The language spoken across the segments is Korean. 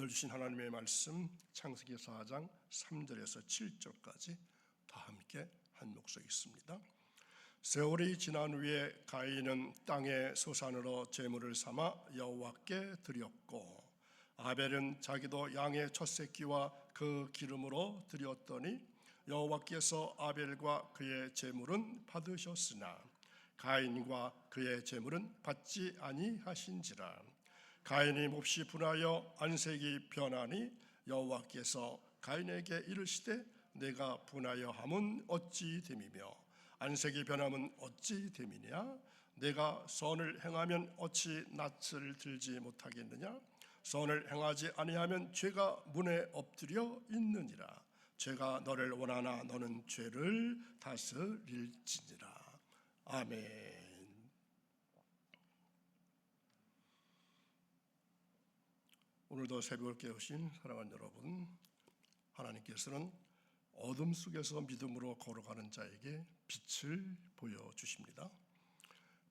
오늘 주신 하나님의 말씀 창세기 4장 3절에서 7절까지 다 함께 한 목소리 있습니다. 세월이 지난 후에 가인은 땅의 소산으로 제물을 삼아 여호와께 드렸고, 아벨은 자기도 양의 첫 새끼와 그 기름으로 드렸더니 여호와께서 아벨과 그의 제물은 받으셨으나 가인과 그의 제물은 받지 아니하신지라. 가인이 몹시 분하여 안색이 변하니 여호와께서 가인에게 이르시되 내가 분하여 함은 어찌 됨이며 안색이 변함은 어찌 됨이냐? 내가 선을 행하면 어찌 낯을 들지 못하겠느냐? 선을 행하지 아니하면 죄가 문에 엎드려 있느니라. 죄가 너를 원하나 너는 죄를 다스릴지니라. 아멘. 오늘도 새벽을 깨우신 사랑하는 여러분, 하나님께서는 어둠 속에서 믿음으로 걸어가는 자에게 빛을 보여주십니다.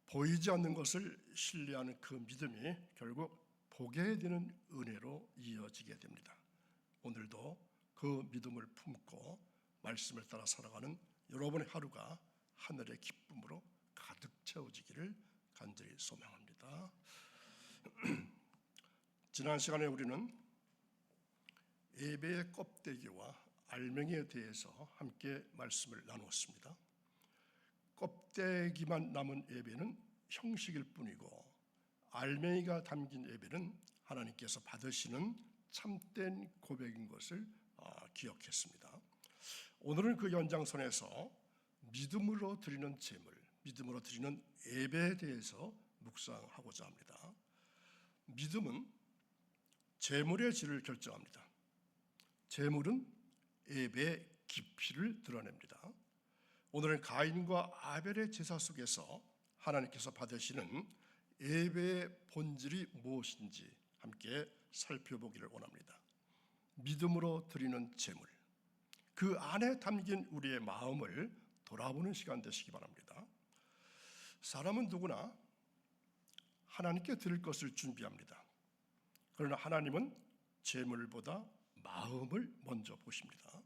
보이지 않는 것을 신뢰하는 그 믿음이 결국 보게 되는 은혜로 이어지게 됩니다. 오늘도 그 믿음을 품고 말씀을 따라 살아가는 여러분의 하루가 하늘의 기쁨으로 가득 채워지기를 간절히 소망합니다. 지난 시간에 우리는 예배의 껍데기와 알맹이에 대해서 함께 말씀을 나누었습니다. 껍데기만 남은 예배는 형식일 뿐이고, 알맹이가 담긴 예배는 하나님께서 받으시는 참된 고백인 것을 기억했습니다. 오늘은 그 연장선에서 믿음으로 드리는 제물, 믿음으로 드리는 예배에 대해서 묵상하고자 합니다. 믿음은 제물의 질을 결정합니다. 제물은 예배의 깊이를 드러냅니다. 오늘은 가인과 아벨의 제사 속에서 하나님께서 받으시는 예배의 본질이 무엇인지 함께 살펴보기를 원합니다. 믿음으로 드리는 제물, 그 안에 담긴 우리의 마음을 돌아보는 시간 되시기 바랍니다. 사람은 누구나 하나님께 드릴 것을 준비합니다. 그러나 하나님은 제물보다 마음을 먼저 보십니다.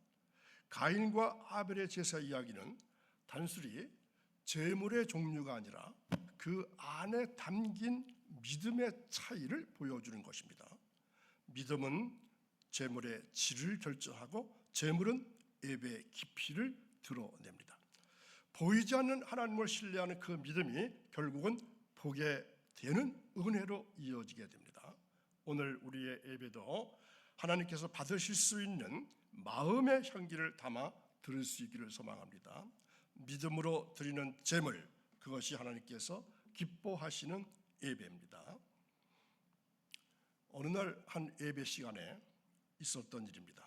가인과 아벨의 제사 이야기는 단순히 제물의 종류가 아니라 그 안에 담긴 믿음의 차이를 보여주는 것입니다. 믿음은 제물의 질을 결정하고 제물은 예배의 깊이를 드러냅니다. 보이지 않는 하나님을 신뢰하는 그 믿음이 결국은 보게 되는 은혜로 이어지게 됩니다. 오늘 우리의 예배도 하나님께서 받으실 수 있는 마음의 향기를 담아 드릴 수 있기를 소망합니다. 믿음으로 드리는 제물, 그것이 하나님께서 기뻐하시는 예배입니다. 어느 날 한 예배 시간에 있었던 일입니다.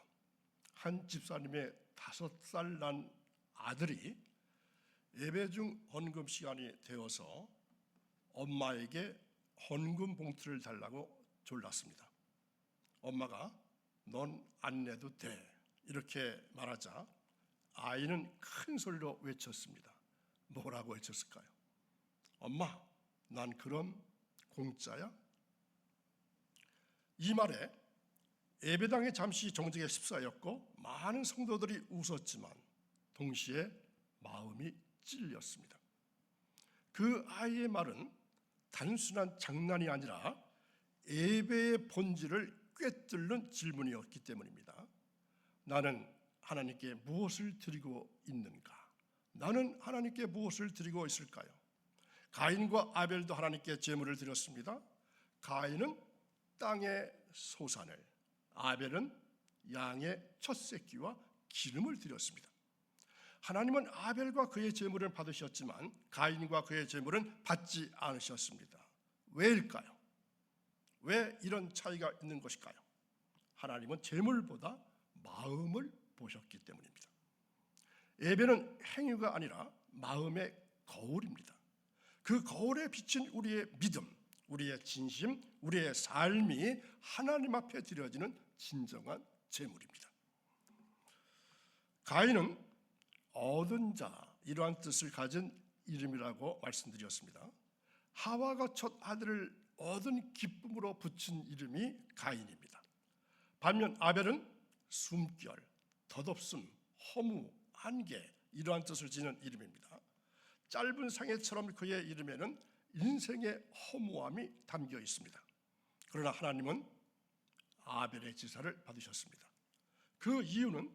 한 집사님의 5살 난 아들이 예배 중 헌금 시간이 되어서 엄마에게 헌금 봉투를 달라고 졸랐습니다. 엄마가 넌 안 내도 돼 이렇게 말하자 아이는 큰 소리로 외쳤습니다. 뭐라고 외쳤을까요? 엄마, 난 그럼 공짜야? 이 말에 예배당에 잠시 정적에 휩싸였고 많은 성도들이 웃었지만 동시에 마음이 찔렸습니다. 그 아이의 말은 단순한 장난이 아니라 예배의 본질을 꿰뚫는 질문이었기 때문입니다. 나는 하나님께 무엇을 드리고 있는가? 나는 하나님께 무엇을 드리고 있을까요? 가인과 아벨도 하나님께 제물을 드렸습니다. 가인은 땅의 소산을, 아벨은 양의 첫 새끼와 기름을 드렸습니다. 하나님은 아벨과 그의 제물을 받으셨지만 가인과 그의 제물은 받지 않으셨습니다. 왜일까요? 왜 이런 차이가 있는 것일까요? 하나님은 제물보다 마음을 보셨기 때문입니다. 예배는 행위가 아니라 마음의 거울입니다. 그 거울에 비친 우리의 믿음, 우리의 진심, 우리의 삶이 하나님 앞에 드려지는 진정한 제물입니다. 가인은 얻은 자, 이러한 뜻을 가진 이름이라고 말씀드렸습니다. 하와가 첫 아들을 얻은 기쁨으로 붙인 이름이 가인입니다. 반면 아벨은 숨결, 덧없음, 허무, 안개 이러한 뜻을 지닌 이름입니다. 짧은 상해처럼 그의 이름에는 인생의 허무함이 담겨 있습니다. 그러나 하나님은 아벨의 제사를 받으셨습니다. 그 이유는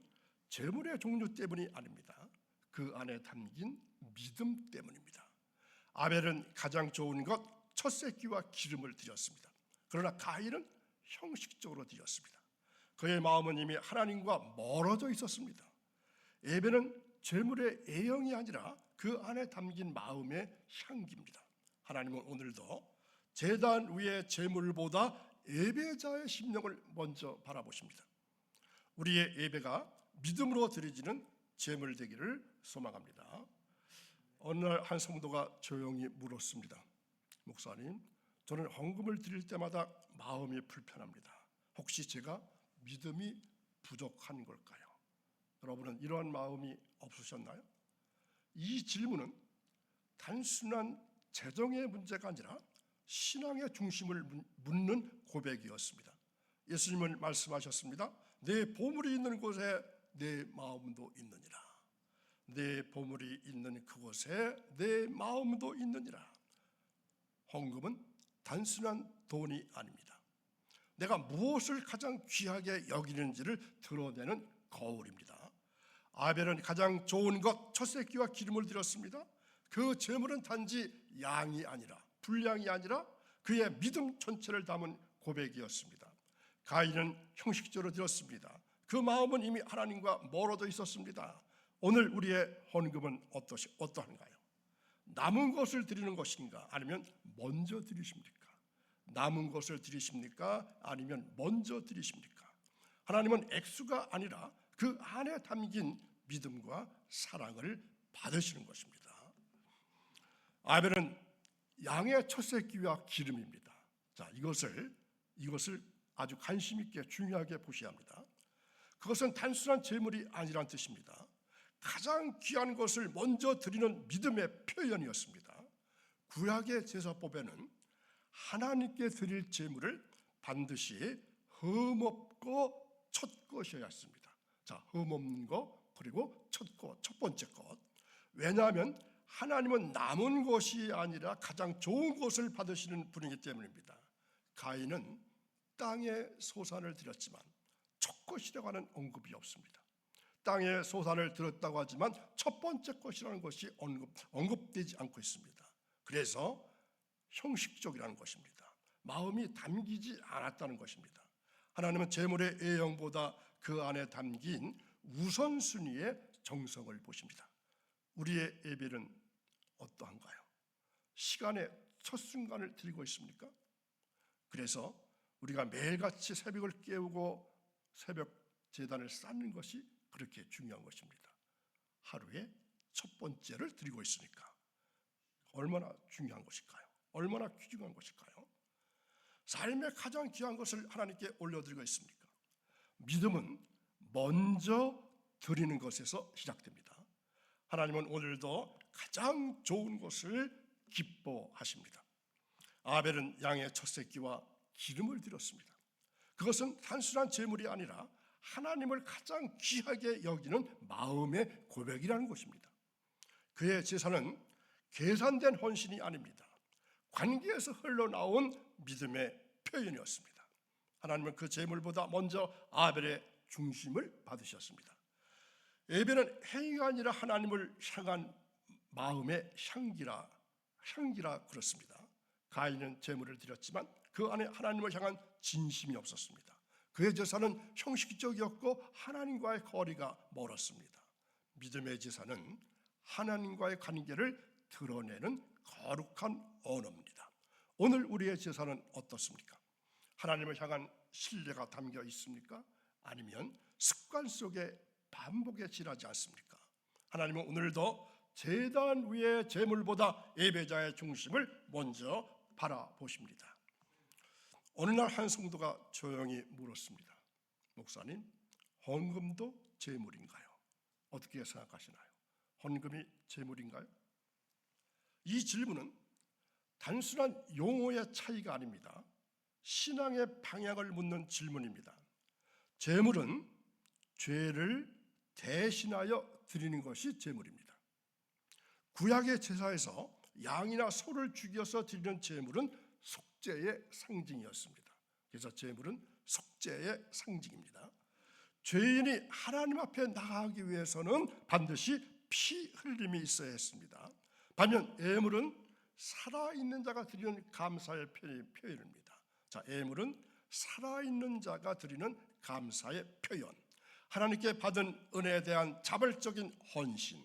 제물의 종류 때문이 아닙니다. 그 안에 담긴 믿음 때문입니다. 아벨은 가장 좋은 것 첫 새끼와 기름을 드렸습니다. 그러나 가인은 형식적으로 드렸습니다. 그의 마음은 이미 하나님과 멀어져 있었습니다. 예배는 제물의 애형이 아니라 그 안에 담긴 마음의 향기입니다. 하나님은 오늘도 제단 위의 제물보다 예배자의 심령을 먼저 바라보십니다. 우리의 예배가 믿음으로 드려지는 제물 되기를 소망합니다. 어느 날 한 성도가 조용히 물었습니다. 목사님, 저는 헌금을 드릴 때마다 마음이 불편합니다. 혹시 제가 믿음이 부족한 걸까요? 여러분은 이러한 마음이 없으셨나요? 이 질문은 단순한 재정의 문제가 아니라 신앙의 중심을 묻는 고백이었습니다. 예수님은 말씀하셨습니다. 내 보물이 있는 곳에 내 마음도 있느니라. 내 보물이 있는 그곳에 내 마음도 있느니라. 헌금은 단순한 돈이 아닙니다. 내가 무엇을 가장 귀하게 여기는지를 드러내는 거울입니다. 아벨은 가장 좋은 것 첫 새끼와 기름을 드렸습니다. 그 제물은 단지 양이 아니라 분량이 아니라 그의 믿음 전체를 담은 고백이었습니다. 가인은 형식적으로 드렸습니다. 그 마음은 이미 하나님과 멀어져 있었습니다. 오늘 우리의 헌금은 어떠한가요? 남은 것을 드리는 것인가? 아니면 먼저 드리십니까? 남은 것을 드리십니까? 아니면 먼저 드리십니까? 하나님은 액수가 아니라 그 안에 담긴 믿음과 사랑을 받으시는 것입니다. 아벨은 양의 첫 새끼와 기름입니다. 자, 이것을 아주 관심 있게 중요하게 보셔야 합니다. 그것은 단순한 제물이 아니란 뜻입니다. 가장 귀한 것을 먼저 드리는 믿음의 표현이었습니다. 구약의 제사법에는 하나님께 드릴 제물을 반드시 흠없고 첫 것이어야 했습니다. 자, 흠없는 거 그리고 첫 번째 것. 왜냐하면 하나님은 남은 것이 아니라 가장 좋은 것을 받으시는 분이기 때문입니다. 가인은 땅의 소산을 드렸지만 첫 것이라고 하는 언급이 없습니다. 땅의 소산을 드렸다고 하지만 첫 번째 것이라는 것이 언급되지 않고 있습니다. 그래서 형식적이라는 것입니다. 마음이 담기지 않았다는 것입니다. 하나님은 제물의 애형보다 그 안에 담긴 우선순위의 정성을 보십니다. 우리의 예배는 어떠한가요? 시간의 첫 순간을 드리고 있습니까? 그래서 우리가 매일같이 새벽을 깨우고 새벽 제단을 쌓는 것이 그렇게 중요한 것입니다. 하루에 첫 번째를 드리고 있으니까 얼마나 중요한 것일까요? 얼마나 귀중한 것일까요? 삶의 가장 귀한 것을 하나님께 올려드리고 있습니까? 믿음은 먼저 드리는 것에서 시작됩니다. 하나님은 오늘도 가장 좋은 것을 기뻐하십니다. 아벨은 양의 첫 새끼와 기름을 드렸습니다. 그것은 단순한 제물이 아니라 하나님을 가장 귀하게 여기는 마음의 고백이라는 것입니다. 그의 제사는 계산된 헌신이 아닙니다. 관계에서 흘러나온 믿음의 표현이었습니다. 하나님은 그 제물보다 먼저 아벨의 중심을 받으셨습니다. 예배는 행위가 아니라 하나님을 향한 마음의 향기라 그렇습니다. 가인은 제물을 드렸지만 그 안에 하나님을 향한 진심이 없었습니다. 그의 제사는 형식적이었고 하나님과의 거리가 멀었습니다. 믿음의 제사는 하나님과의 관계를 드러내는 거룩한 언어입니다. 오늘 우리의 제사는 어떻습니까? 하나님을 향한 신뢰가 담겨 있습니까? 아니면 습관 속에 반복에 지나지 않습니까? 하나님은 오늘도 제단 위의 제물보다 예배자의 중심을 먼저 바라보십니다. 어느 날 한 성도가 조용히 물었습니다. 목사님, 헌금도 제물인가요? 어떻게 생각하시나요? 헌금이 제물인가요? 이 질문은 단순한 용어의 차이가 아닙니다. 신앙의 방향을 묻는 질문입니다. 제물은 죄를 대신하여 드리는 것이 제물입니다. 구약의 제사에서 양이나 소를 죽여서 드리는 제물은 속죄의 상징이었습니다. 그래서 제물은 속죄의 상징입니다. 죄인이 하나님 앞에 나가기 위해서는 반드시 피 흘림이 있어야 했습니다. 반면 예물은 살아있는 자가 드리는 감사의 표현입니다. 자, 예물은 살아있는 자가 드리는 감사의 표현, 하나님께 받은 은혜에 대한 자발적인 헌신,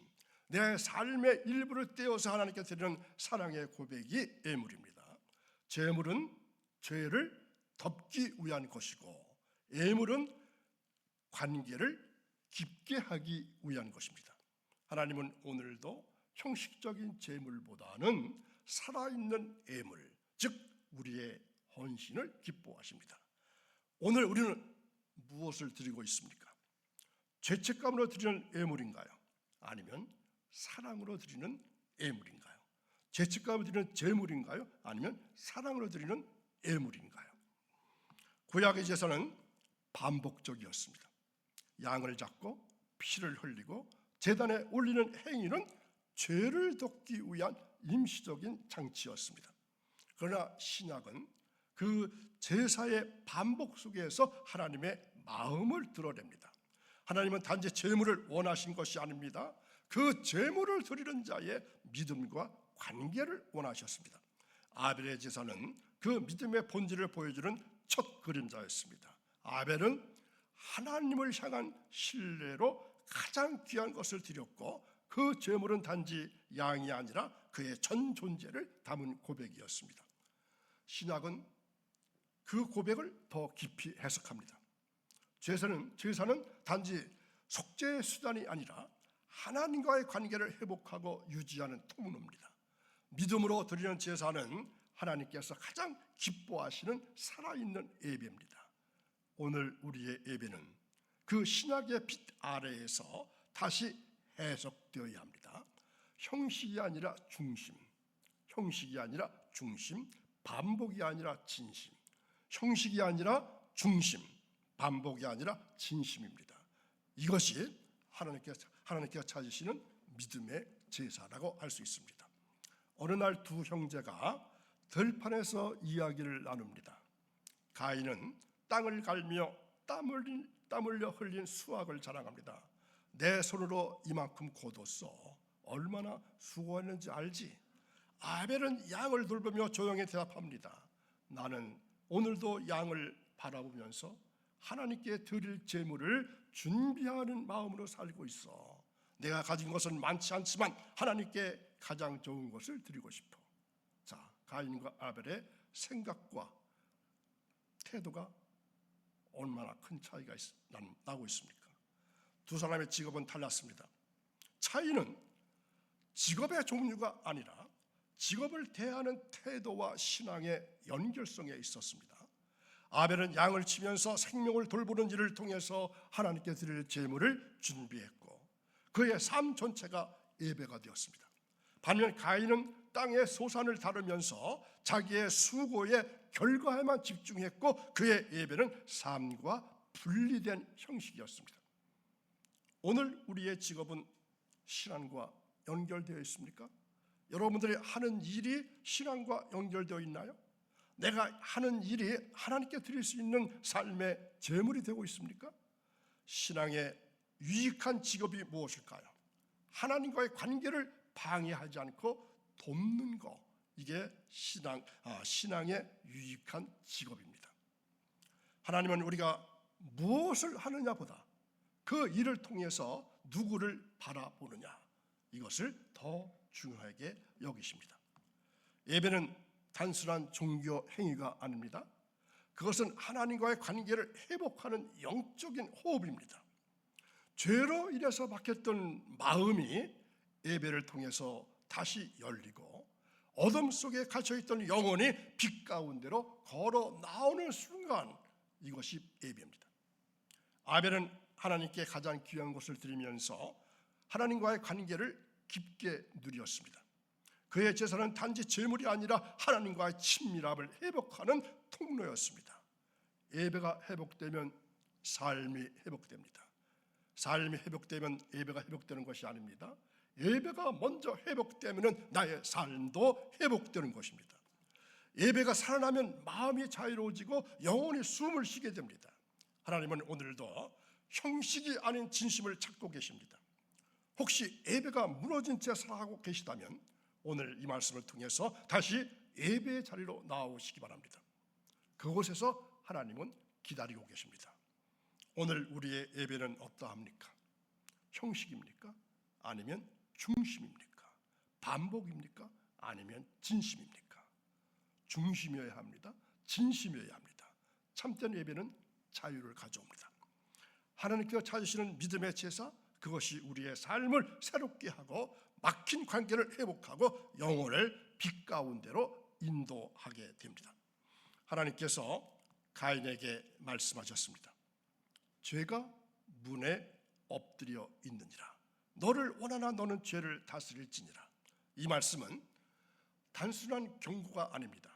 내 삶의 일부를 떼어서 하나님께 드리는 사랑의 고백이 예물입니다. 제물은 죄를 덮기 위한 것이고, 예물은 관계를 깊게 하기 위한 것입니다. 하나님은 오늘도 형식적인 제물보다는 살아있는 예물, 즉 우리의 헌신을 기뻐하십니다. 오늘 우리는 무엇을 드리고 있습니까? 죄책감으로 드리는 예물인가요? 아니면 사랑으로 드리는 예물인가요? 죄책감으로 드리는 제물인가요? 아니면 사랑으로 드리는 예물인가요? 구약의 제사는 반복적이었습니다. 양을 잡고 피를 흘리고 제단에 올리는 행위는 죄를 덮기 위한 임시적인 장치였습니다. 그러나 신약은 그 제사의 반복 속에서 하나님의 마음을 드러냅니다. 하나님은 단지 제물을 원하신 것이 아닙니다. 그 제물을 드리는 자의 믿음과 관계를 원하셨습니다. 아벨의 제사는 그 믿음의 본질을 보여주는 첫 그림자였습니다. 아벨은 하나님을 향한 신뢰로 가장 귀한 것을 드렸고, 그 제물은 단지 양이 아니라 그의 전 존재를 담은 고백이었습니다. 신약은 그 고백을 더 깊이 해석합니다. 제사는 단지 속죄의 수단이 아니라 하나님과의 관계를 회복하고 유지하는 통로입니다. 믿음으로 드리는 제사는 하나님께서 가장 기뻐하시는 살아있는 예배입니다. 오늘 우리의 예배는 그 신약의 빛 아래에서 다시 해석되어야 합니다. 형식이 아니라 중심, 형식이 아니라 중심, 반복이 아니라 진심, 형식이 아니라 중심, 반복이 아니라 진심입니다. 이것이 하나님께서 찾으시는 믿음의 제사라고 할 수 있습니다. 어느 날 두 형제가 들판에서 이야기를 나눕니다. 가인은 땅을 갈며 땀 흘려 흘린 수확을 자랑합니다. 내 손으로 이만큼 거뒀어. 얼마나 수고했는지 알지? 아벨은 양을 돌보며 조용히 대답합니다. 나는 오늘도 양을 바라보면서 하나님께 드릴 제물을 준비하는 마음으로 살고 있어. 내가 가진 것은 많지 않지만 하나님께 가장 좋은 것을 드리고 싶어. 자, 가인과 아벨의 생각과 태도가 얼마나 큰 차이가 나고 있습니까? 두 사람의 직업은 달랐습니다. 차이는 직업의 종류가 아니라 직업을 대하는 태도와 신앙의 연결성에 있었습니다. 아벨은 양을 치면서 생명을 돌보는 일을 통해서 하나님께 드릴 제물을 준비했고, 그의 삶 전체가 예배가 되었습니다. 반면 가인은 땅의 소산을 다루면서 자기의 수고의 결과에만 집중했고, 그의 예배는 삶과 분리된 형식이었습니다. 오늘 우리의 직업은 신앙과 연결되어 있습니까? 여러분들이 하는 일이 신앙과 연결되어 있나요? 내가 하는 일이 하나님께 드릴 수 있는 삶의 제물이 되고 있습니까? 신앙의 유익한 직업이 무엇일까요? 하나님과의 관계를 방해하지 않고 돕는 것, 이게 신앙의 유익한 직업입니다. 하나님은 우리가 무엇을 하느냐보다 그 일을 통해서 누구를 바라보느냐, 이것을 더 중요하게 여기십니다. 예배는 단순한 종교 행위가 아닙니다. 그것은 하나님과의 관계를 회복하는 영적인 호흡입니다. 죄로 인해서 막혔던 마음이 예배를 통해서 다시 열리고, 어둠 속에 갇혀있던 영혼이 빛 가운데로 걸어 나오는 순간, 이것이 예배입니다. 아벨은 하나님께 가장 귀한 것을 드리면서 하나님과의 관계를 깊게 누렸습니다. 그의 제사는 단지 제물이 아니라 하나님과의 친밀함을 회복하는 통로였습니다. 예배가 회복되면 삶이 회복됩니다. 삶이 회복되면 예배가 회복되는 것이 아닙니다. 예배가 먼저 회복되면 나의 삶도 회복되는 것입니다. 예배가 살아나면 마음이 자유로워지고 영혼이 숨을 쉬게 됩니다. 하나님은 오늘도 형식이 아닌 진심을 찾고 계십니다. 혹시 예배가 무너진 채 살아가고 계시다면 오늘 이 말씀을 통해서 다시 예배의 자리로 나오시기 바랍니다. 그곳에서 하나님은 기다리고 계십니다. 오늘 우리의 예배는 어떠합니까? 형식입니까? 아니면 중심입니까? 반복입니까? 아니면 진심입니까? 중심이어야 합니다. 진심이어야 합니다. 참된 예배는 자유를 가져옵니다. 하나님께서 찾으시는 믿음의 제사, 그것이 우리의 삶을 새롭게 하고 막힌 관계를 회복하고 영혼을 빛 가운데로 인도하게 됩니다. 하나님께서 가인에게 말씀하셨습니다. 죄가 문에 엎드려 있느니라. 너를 원하나 너는 죄를 다스릴지니라. 이 말씀은 단순한 경고가 아닙니다.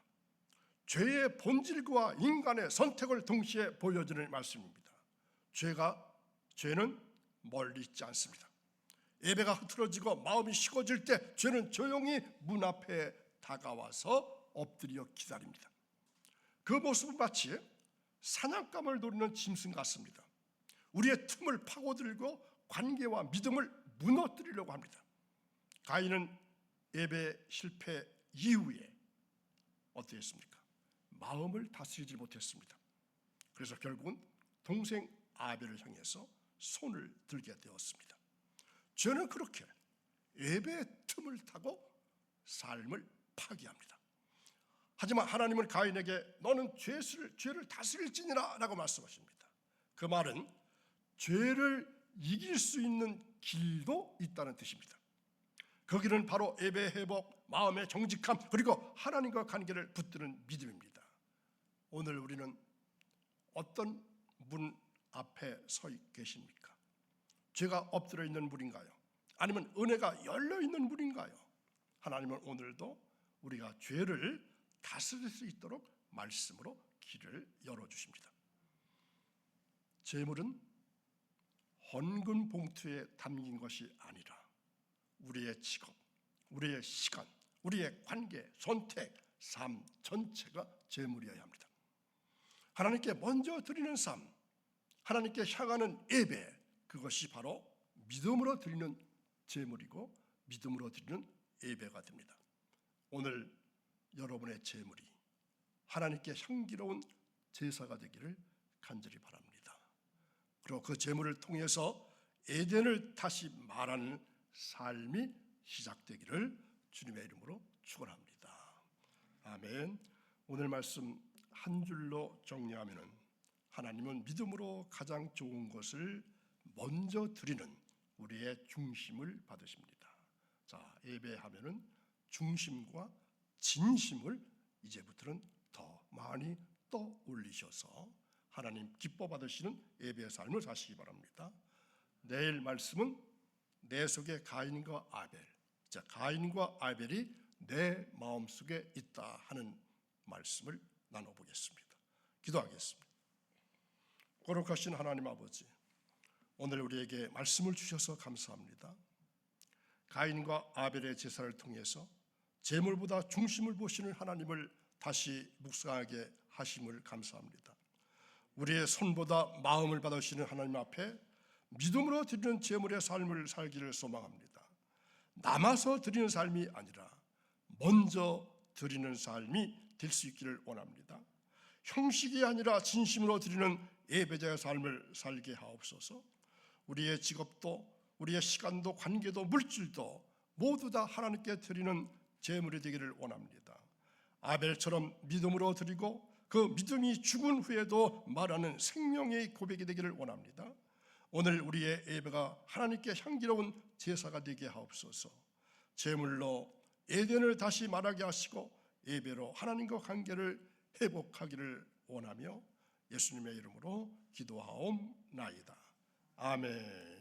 죄의 본질과 인간의 선택을 동시에 보여주는 말씀입니다. 죄는 멀리 있지 않습니다. 예배가 흐트러지고 마음이 식어질 때 죄는 조용히 문 앞에 다가와서 엎드려 기다립니다. 그 모습은 마치 사냥감을 노리는 짐승 같습니다. 우리의 틈을 파고들고 관계와 믿음을 무너뜨리려고 합니다. 가인은 예배 실패 이후에 어떻습니까? 마음을 다스리지 못했습니다. 그래서 결국은 동생 아벨을 향해서 손을 들게 되었습니다. 죄는 그렇게 예배의 틈을 타고 삶을 파괴합니다. 하지만 하나님은 가인에게 너는 죄를 다스릴지니라 라고 말씀하십니다. 그 말은 죄를 이길 수 있는 길도 있다는 뜻입니다. 그 길은 바로 예배 회복, 마음의 정직함, 그리고 하나님과 관계를 붙드는 믿음입니다. 오늘 우리는 어떤 문 앞에 서 계십니까? 죄가 엎드려 있는 문인가요? 아니면 은혜가 열려 있는 문인가요? 하나님은 오늘도 우리가 죄를 다스릴 수 있도록 말씀으로 길을 열어주십니다. 재물은 헌금 봉투에 담긴 것이 아니라 우리의 직업, 우리의 시간, 우리의 관계, 선택, 삶 전체가 재물이어야 합니다. 하나님께 먼저 드리는 삶, 하나님께 향하는 예배, 그것이 바로 믿음으로 드리는 재물이고 믿음으로 드리는 예배가 됩니다. 오늘 여러분의 재물이 하나님께 향기로운 제사가 되기를 간절히 바랍니다. 그리고 그 재물을 통해서 에덴을 다시 말하는 삶이 시작되기를 주님의 이름으로 축원합니다. 아멘. 오늘 말씀 한 줄로 정리하면은 하나님은 믿음으로 가장 좋은 것을 먼저 드리는 우리의 중심을 받으십니다. 자, 예배하면은 중심과 진심을 이제부터는 더 많이 떠올리셔서 하나님 기뻐 받으시는 예배의 삶을 사시기 바랍니다. 내일 말씀은 내 속에 가인과 아벨, 자, 가인과 아벨이 내 마음속에 있다 하는 말씀을 나눠보겠습니다. 기도하겠습니다. 거룩하신 하나님 아버지, 오늘 우리에게 말씀을 주셔서 감사합니다. 가인과 아벨의 제사를 통해서 재물보다 중심을 보시는 하나님을 다시 묵상하게 하심을 감사합니다. 우리의 손보다 마음을 받으시는 하나님 앞에 믿음으로 드리는 재물의 삶을 살기를 소망합니다. 남아서 드리는 삶이 아니라 먼저 드리는 삶이 될 수 있기를 원합니다. 형식이 아니라 진심으로 드리는 예배자의 삶을 살게 하옵소서. 우리의 직업도 우리의 시간도 관계도 물질도 모두 다 하나님께 드리는 제물이 되기를 원합니다. 아벨처럼 믿음으로 드리고 그 믿음이 죽은 후에도 말하는 생명의 고백이 되기를 원합니다. 오늘 우리의 예배가 하나님께 향기로운 제사가 되게 하옵소서. 제물로 에덴을 다시 말하게 하시고 예배로 하나님과 관계를 회복하기를 원하며 예수님의 이름으로 기도하옵나이다. 아멘.